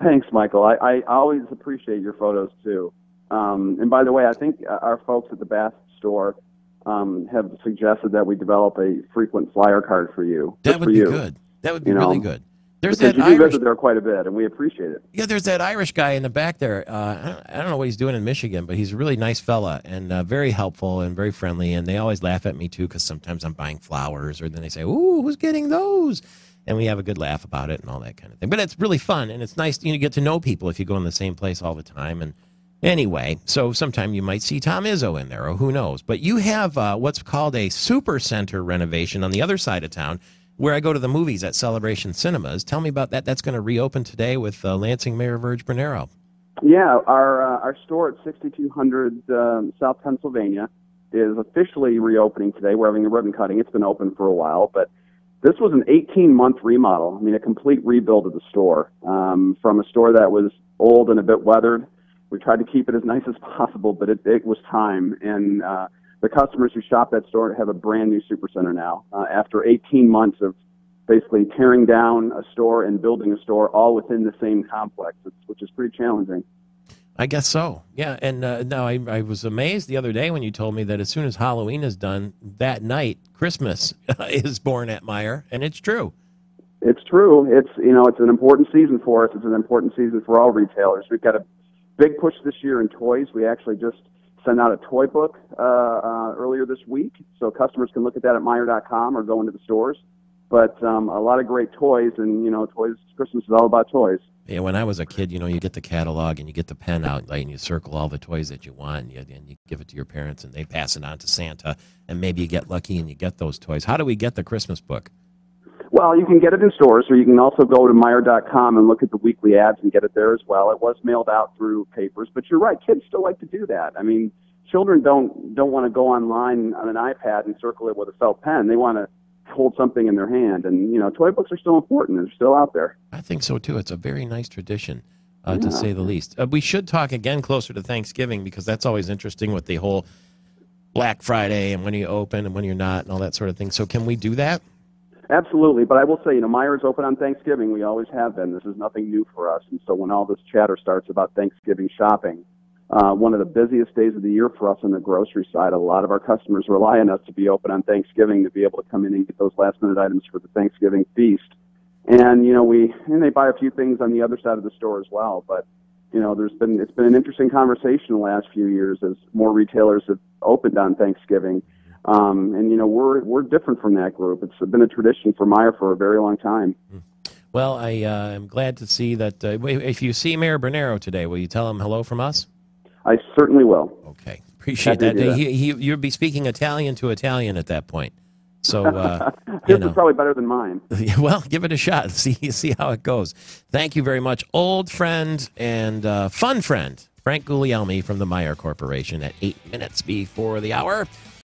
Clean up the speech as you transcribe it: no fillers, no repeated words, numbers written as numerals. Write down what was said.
Thanks, Michael. I always appreciate your photos, too. And by the way, I think our folks at the Bath store have suggested that we develop a frequent flyer card for you. That would be good. That would be really good. There's because that you do Irish visit there quite a bit, and we appreciate it. Yeah, there's that Irish guy in the back there. I don't know what he's doing in Michigan, but he's a really nice fella and very helpful and very friendly. And they always laugh at me, too, because sometimes I'm buying flowers, or then they say, "Ooh, who's getting those?" And we have a good laugh about it and all that kind of thing. But it's really fun, and it's nice to get to know people if you go in the same place all the time. And anyway, so sometime you might see Tom Izzo in there, or who knows. But you have what's called a Supercenter renovation on the other side of town, where I go to the movies at Celebration Cinemas. Tell me about that. That's going to reopen today with Lansing Meijer Verge Bernero. Yeah, our store at 6200 South Pennsylvania is officially reopening today. We're having a ribbon cutting. It's been open for a while, but this was an 18-month remodel. I mean, a complete rebuild of the store. From a store that was old and a bit weathered, we tried to keep it as nice as possible, but it was time. And the customers who shop that store have a brand new Supercenter now. After 18 months of basically tearing down a store and building a store all within the same complex, which is pretty challenging. I guess so. Yeah, and now I was amazed the other day when you told me that as soon as Halloween is done, that night, Christmas is born at Meijer, and it's true. It's true. It's an important season for us. It's an important season for all retailers. We've got a big push this year in toys. We actually just sent out a toy book earlier this week, so customers can look at that at Meijer.com or go into the stores. But a lot of great toys, and toys. Christmas is all about toys. Yeah, when I was a kid, you get the catalog and you get the pen out, and you circle all the toys that you want, and you give it to your parents, and they pass it on to Santa, and maybe you get lucky and you get those toys. How do we get the Christmas book? Well, you can get it in stores, or you can also go to Meijer.com and look at the weekly ads and get it there as well. It was mailed out through papers, but you're right, kids still like to do that. I mean, children don't want to go online on an iPad and circle it with a felt pen. They want to hold something in their hand, and toy books are still important. They're still out there. I think so too. It's a very nice tradition, to say the least. We should talk again closer to Thanksgiving, because that's always interesting with the whole Black Friday and when you open and when you're not and all that sort of thing. So can we do that? Absolutely, but I will say, Meijer's open on Thanksgiving. We always have been. This is nothing new for us. And so when all this chatter starts about Thanksgiving shopping, one of the busiest days of the year for us on the grocery side, a lot of our customers rely on us to be open on Thanksgiving to be able to come in and get those last-minute items for the Thanksgiving feast. And, they buy a few things on the other side of the store as well. But, it's been an interesting conversation the last few years as more retailers have opened on Thanksgiving. And we're different from that group. It's been a tradition for Meijer for a very long time. Well, I am glad to see that. If you see Mayor Bernero today, will you tell him hello from us? I certainly will. Okay, appreciate that. You'll be speaking Italian to Italian at that point. So this is probably better than mine. Well, give it a shot. See how it goes. Thank you very much, old friend and fun friend Frank Guglielmi from the Meijer Corporation at 8 minutes before the hour.